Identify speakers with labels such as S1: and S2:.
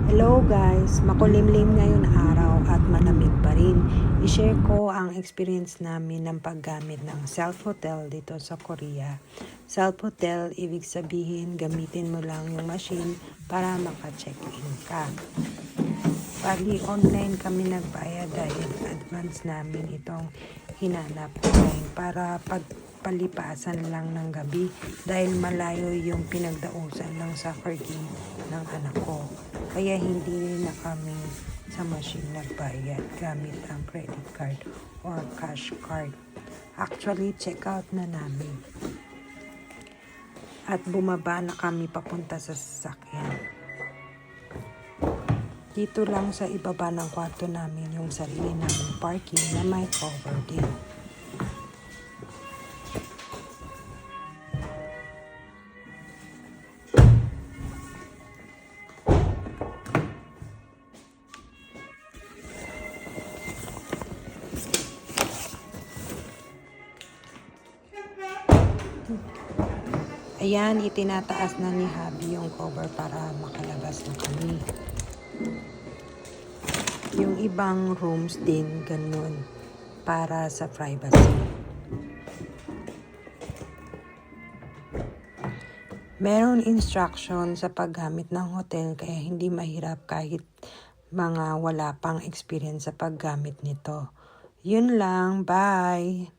S1: Hello guys, makulimlim ngayon araw at malamig pa rin. I-share ko ang experience namin ng paggamit ng self-hotel dito sa Korea. Self-hotel, ibig sabihin gamitin mo lang yung machine para maka-check-in ka. Bali, online kami nagbayad dahil advance namin itong hinanap para pagpalipasan lang ng gabi dahil malayo yung pinagdausan ng soccer game ng anak ko. Kaya hindi na kami sa machine nagbayad gamit ang credit card or cash card. Actually, check out na namin. At bumaba na kami papunta sa sasakyan. Dito lang sa ibaba ng kwarto namin yung sarili naming parking na may cover din. Ayan, itinataas na ni Habi yung cover para makalabas na kami. Yung ibang rooms din ganun para sa privacy. Meron instruction sa paggamit ng hotel kaya hindi mahirap kahit mga wala pang experience sa paggamit nito. Yun lang, bye!